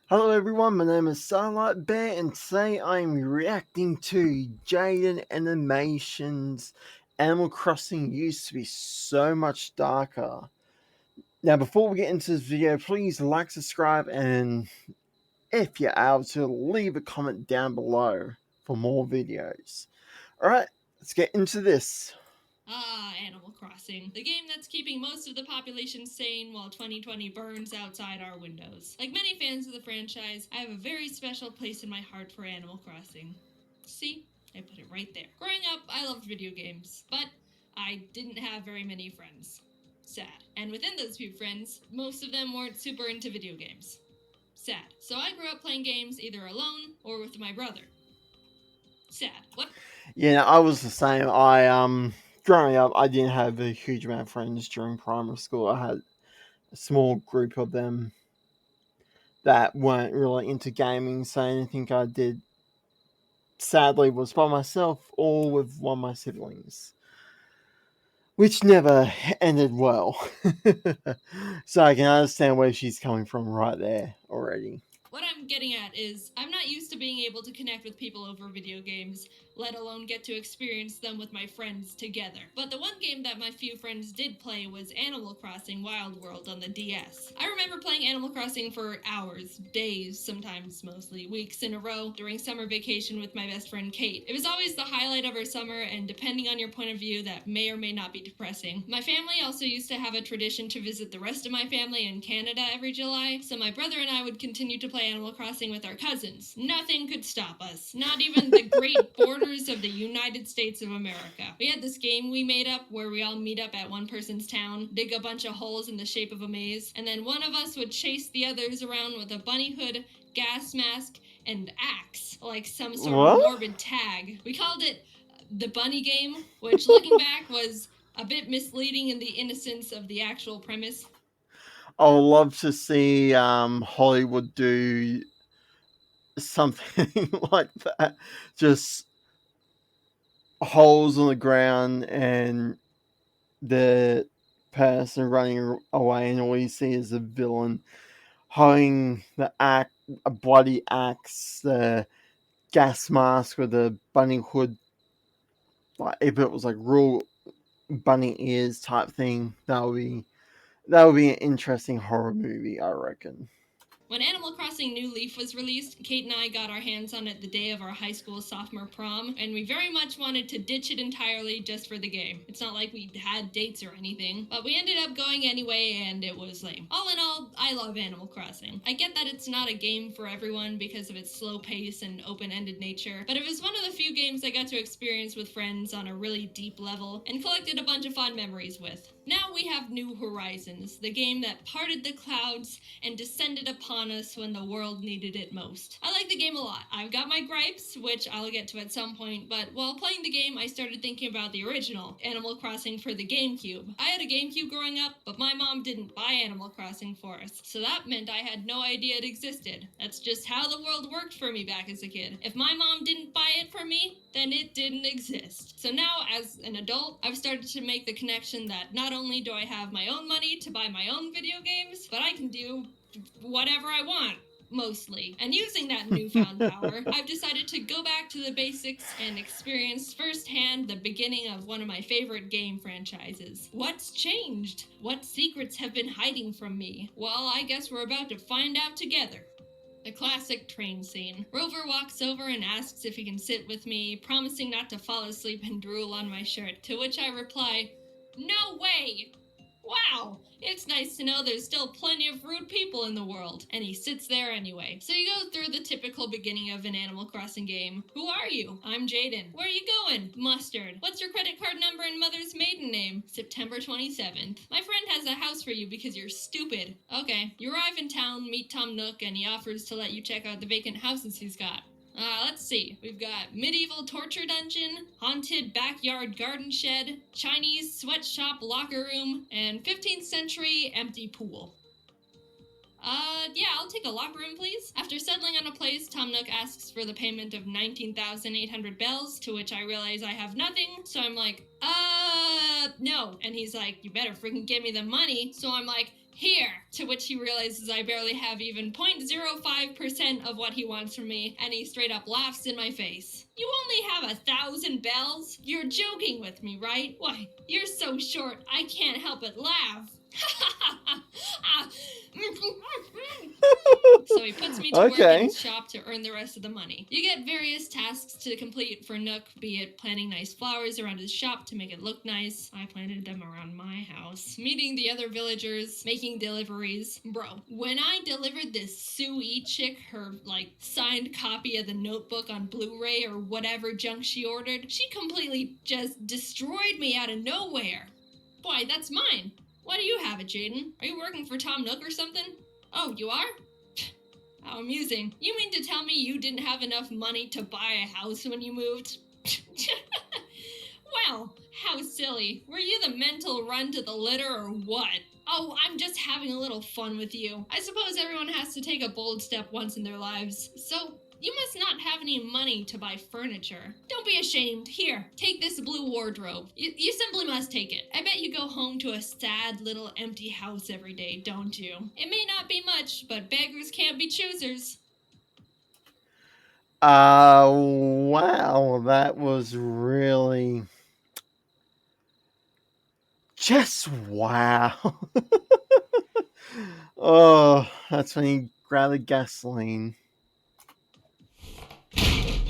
Hello everyone, my name is StarLight Bear and today I'm reacting to Jaiden Animation's Animal Crossing used to be so much darker. Now before we get into this video, please like, subscribe, and if you're able to, leave a comment down below for more videos. Alright, let's get into this. Animal Crossing. The game that's keeping most of the population sane while 2020 burns outside our windows. Like many fans of the franchise, I have a very special place in my heart for Animal Crossing. See? I put it right there. Growing up, I loved video games, but I didn't have very many friends. Sad. And within those few friends, most of them weren't super into video games. Sad. So I grew up playing games either alone or with my brother. Sad. What? Yeah, I was the same. Growing up, I didn't have a huge amount of friends during primary school. I had a small group of them that weren't really into gaming, so anything I did sadly was by myself or with one of my siblings, which never ended well. So I can understand where she's coming from right there already. What I'm getting at is, I'm not used to being able to connect with people over video games, let alone get to experience them with my friends together. But the one game that my few friends did play was Animal Crossing Wild World on the DS. I remember playing Animal Crossing for hours, days, sometimes mostly weeks in a row during summer vacation with my best friend Kate. It was always the highlight of our summer, and depending on your point of view, that may or may not be depressing. My family also used to have a tradition to visit the rest of my family in Canada every July, so my brother and I would continue to play Animal Crossing with our cousins. Nothing could stop us, not even the great borders of the United States of America. We had this game we made up where we all meet up at one person's town, dig a bunch of holes in the shape of a maze, and then one of us would chase the others around with a bunny hood, gas mask, and axe, like some sort of What? morbid tag. We called it the bunny game, which looking back was a bit misleading in the innocence of the actual premise. I would love to see Hollywood do something like that. Just holes on the ground and the person running away, and all you see is the villain holding the axe, a bloody axe, the gas mask with a bunny hood, like if it was like real bunny ears type thing, that would be an interesting horror movie, I reckon. When Animal Crossing New Leaf was released, Kate and I got our hands on it the day of our high school sophomore prom, and we very much wanted to ditch it entirely just for the game. It's not like we had dates or anything, but we ended up going anyway, and it was lame. All in all, I love Animal Crossing. I get that it's not a game for everyone because of its slow pace and open-ended nature, but it was one of the few games I got to experience with friends on a really deep level and collected a bunch of fond memories with. Now we have New Horizons, the game that parted the clouds and descended upon us when the world needed it most. I like the game a lot. I've got my gripes, which I'll get to at some point, but while playing the game, I started thinking about the original, Animal Crossing for the GameCube. I had a GameCube growing up, but my mom didn't buy Animal Crossing for us, so that meant I had no idea it existed. That's just how the world worked for me back as a kid. If my mom didn't buy it for me, then it didn't exist. So now, as an adult, I've started to make the connection that not only do I have my own money to buy my own video games, but I can do whatever I want. Mostly. And using that newfound power, I've decided to go back to the basics and experience firsthand the beginning of one of my favorite game franchises. What's changed? What secrets have been hiding from me? Well, I guess we're about to find out together. The classic train scene. Rover walks over and asks if he can sit with me, promising not to fall asleep and drool on my shirt, to which I reply, "No way! Wow, it's nice to know there's still plenty of rude people in the world." And he sits there anyway. So you go through the typical beginning of an Animal Crossing game. Who are you? I'm Jaiden. Where are you going? Mustard. What's your credit card number and mother's maiden name? September 27th. My friend has a house for you because you're stupid. Okay. You arrive in town, meet Tom Nook, and he offers to let you check out the vacant houses he's got. Let's see. We've got medieval torture dungeon, haunted backyard garden shed, Chinese sweatshop locker room, and 15th century empty pool. Yeah, I'll take a locker room, please. After settling on a place, Tom Nook asks for the payment of 19,800 bells, to which I realize I have nothing, so I'm like, no. And he's like, you better freaking give me the money. So I'm like, here, To which he realizes I barely have even 0.05% of what he wants from me, and he straight up laughs in my face. You only have 1,000 bells? You're joking with me, right? Why, you're so short, I can't help but laugh. So he puts me to work in his shop to earn the rest of the money. You get various tasks to complete for Nook, be it planting nice flowers around his shop to make it look nice. I planted them around my house. Meeting the other villagers, making deliveries. Bro, when I delivered this Sue chick her, signed copy of the Notebook on Blu-ray or whatever junk she ordered, she completely just destroyed me out of nowhere. Boy, that's mine. Why do you have it, Jaiden? Are you working for Tom Nook or something? Oh, you are? How amusing. You mean to tell me you didn't have enough money to buy a house when you moved? Well, how silly. Were you the mental run to the litter or what? Oh, I'm just having a little fun with you. I suppose everyone has to take a bold step once in their lives. So, you must not have any money to buy furniture. Don't be ashamed. Here, take this blue wardrobe. You simply must take it. I bet you go home to a sad little empty house every day, don't you? It may not be much, but beggars can't be choosers. Wow, that was really just wow. Oh, that's when he grabbed the gasoline.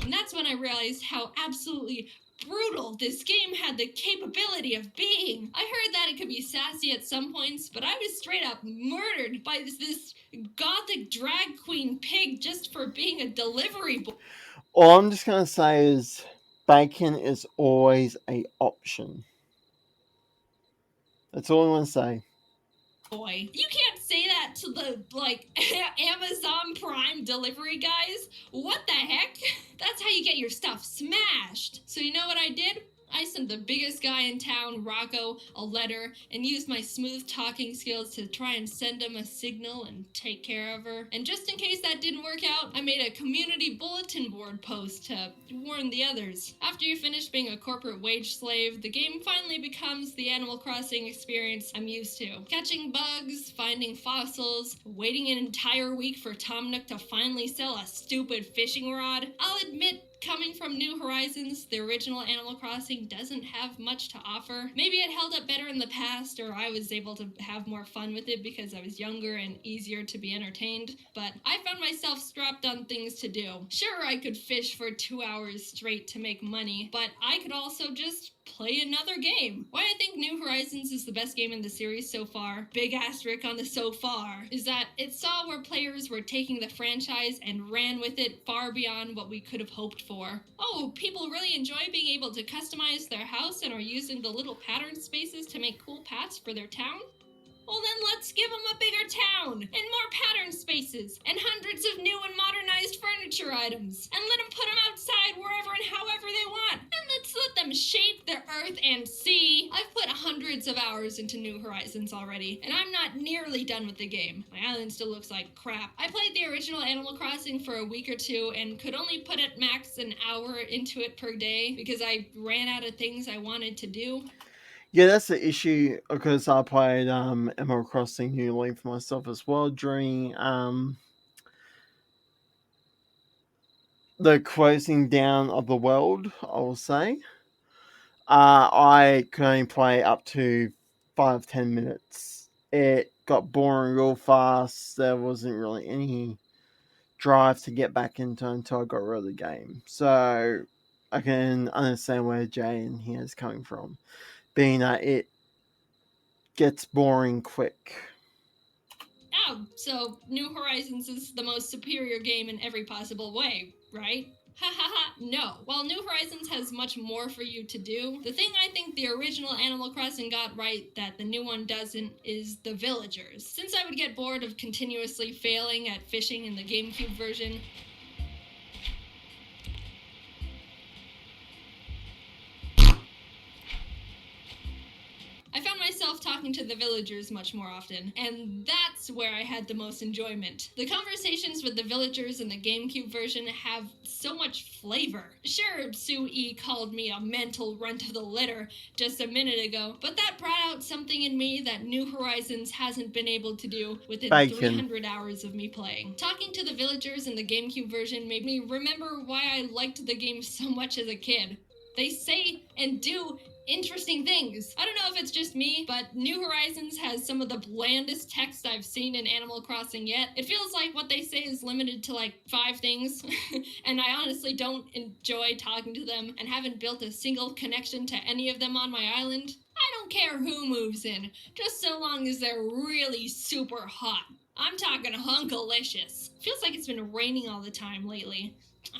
And that's when I realized how absolutely brutal this game had the capability of being. I heard that it could be sassy at some points, but I was straight up murdered by this gothic drag queen pig just for being a delivery boy. All I'm just going to say is bacon is always an option. That's all I want to say. Boy, you can't say that to the, Amazon Prime delivery guys. What the heck? That's how you get your stuff smashed. So you know what I did? I sent the biggest guy in town, Rocco, a letter and used my smooth talking skills to try and send him a signal and take care of her. And just in case that didn't work out, I made a community bulletin board post to warn the others. After you finish being a corporate wage slave, the game finally becomes the Animal Crossing experience I'm used to. Catching bugs, finding fossils, waiting an entire week for Tom Nook to finally sell a stupid fishing rod. I'll admit, coming from New Horizons, the original Animal Crossing doesn't have much to offer. Maybe it held up better in the past, or I was able to have more fun with it because I was younger and easier to be entertained, but I found myself strapped on things to do. Sure, I could fish for 2 hours straight to make money, but I could also just play another game. Why I think New Horizons is the best game in the series so far, big asterisk on the so far, is that it saw where players were taking the franchise and ran with it far beyond what we could have hoped for. Oh, people really enjoy being able to customize their house and are using the little pattern spaces to make cool paths for their town? Well then let's give them a bigger town, and more pattern spaces, and hundreds of new and modernized furniture items, and let them put them outside wherever and however they want, and let's let them shape the earth and sea. I've put hundreds of hours into New Horizons already, and I'm not nearly done with the game. My island still looks like crap. I played the original Animal Crossing for a week or two, and could only put at max an hour into it per day, because I ran out of things I wanted to do. Yeah, that's the issue because I played Animal Crossing New Leaf myself as well during the closing down of the world, I will say. I could only play up to 5-10 minutes. It got boring real fast. There wasn't really any drive to get back into until I got rid of the game. So I can understand where Jaiden here is coming from, being that it gets boring quick. Oh, so New Horizons is the most superior game in every possible way, right? Ha ha ha, no. While New Horizons has much more for you to do, the thing I think the original Animal Crossing got right that the new one doesn't is the villagers. Since I would get bored of continuously failing at fishing in the GameCube version, I found myself talking talking to the villagers much more often, and that's where I had the most enjoyment. The conversations with the villagers in the GameCube version have so much flavor. Sure, Sue-E called me a mental runt of the litter just a minute ago, but that brought out something in me that New Horizons hasn't been able to do within Bacon. 300 hours of me playing. Talking to the villagers in the GameCube version made me remember why I liked the game so much as a kid. They say and do interesting things. I don't know if it's just me, but New Horizons has some of the blandest text I've seen in Animal Crossing yet. It feels like what they say is limited to like 5 things, and I honestly don't enjoy talking to them and haven't built a single connection to any of them on my island. I don't care who moves in, just so long as they're really super hot. I'm talking hunkalicious. Feels like it's been raining all the time lately.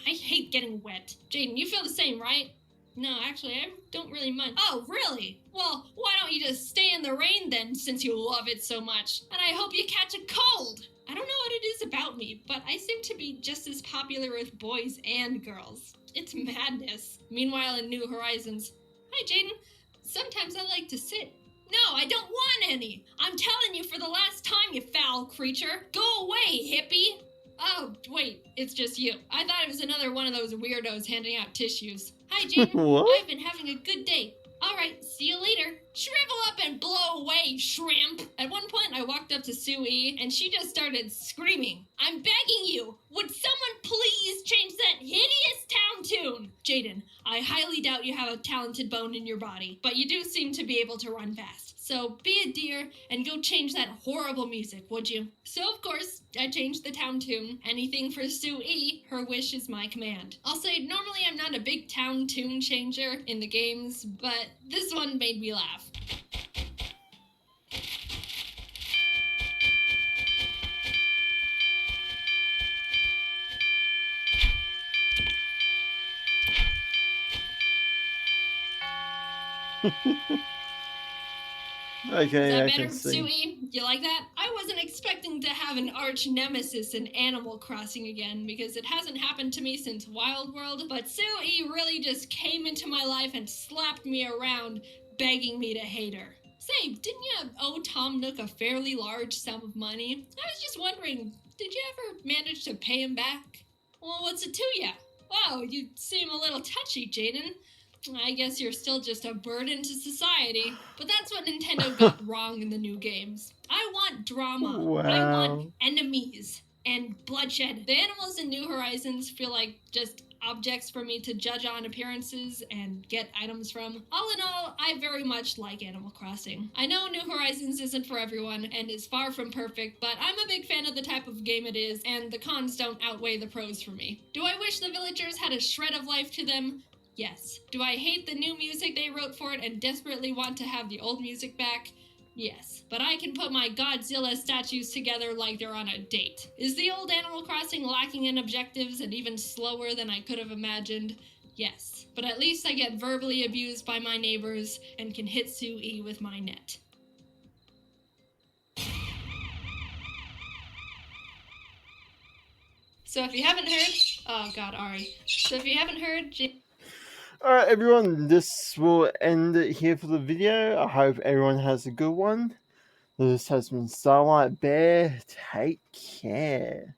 I hate getting wet. Jaiden, you feel the same, right? No, actually, I don't really mind. Oh, really? Well, why don't you just stay in the rain then, since you love it so much? And I hope you catch a cold! I don't know what it is about me, but I seem to be just as popular with boys and girls. It's madness. Meanwhile, in New Horizons... Hi, Jaiden. Sometimes I like to sit. No, I don't want any! I'm telling you for the last time, you foul creature! Go away, hippie! Oh, wait, it's just you. I thought it was another one of those weirdos handing out tissues. Hi, Jaiden. What? I've been having a good day. All right, see you later. Shrivel up and blow away, shrimp. At one point, I walked up to Sue-E, and she just started screaming. I'm begging you, would someone please change that hideous town tune? Jaiden, I highly doubt you have a talented bone in your body, but you do seem to be able to run fast. So be a dear and go change that horrible music, would you? So, of course, I changed the town tune. Anything for Sue-E, her wish is my command. I'll say, normally I'm not a big town tune changer in the games, but this one made me laugh. Okay, Is that I better, can see. Sue-E? You like that? I wasn't expecting to have an arch nemesis in Animal Crossing again, because it hasn't happened to me since Wild World, but Sue-E really just came into my life and slapped me around, begging me to hate her. Say, didn't you owe Tom Nook a fairly large sum of money? I was just wondering, did you ever manage to pay him back? Well, what's it to ya? Wow, you seem a little touchy, Jaiden. I guess you're still just a burden to society, but that's what Nintendo got wrong in the new games. I want drama. Wow. I want enemies and bloodshed. The animals in New Horizons feel like just objects for me to judge on appearances and get items from. All in all, I very much like Animal Crossing. I know New Horizons isn't for everyone and is far from perfect, but I'm a big fan of the type of game it is, and the cons don't outweigh the pros for me. Do I wish the villagers had a shred of life to them? Yes. Do I hate the new music they wrote for it and desperately want to have the old music back? Yes. But I can put my Godzilla statues together like they're on a date. Is the old Animal Crossing lacking in objectives and even slower than I could have imagined? Yes. But at least I get verbally abused by my neighbors and can hit Sue-E with my net. So if you haven't heard... Oh god, Ari. So if you haven't heard... Alright, everyone, this will end it here for the video. I hope everyone has a good one. This has been StarLight Bear. Take care.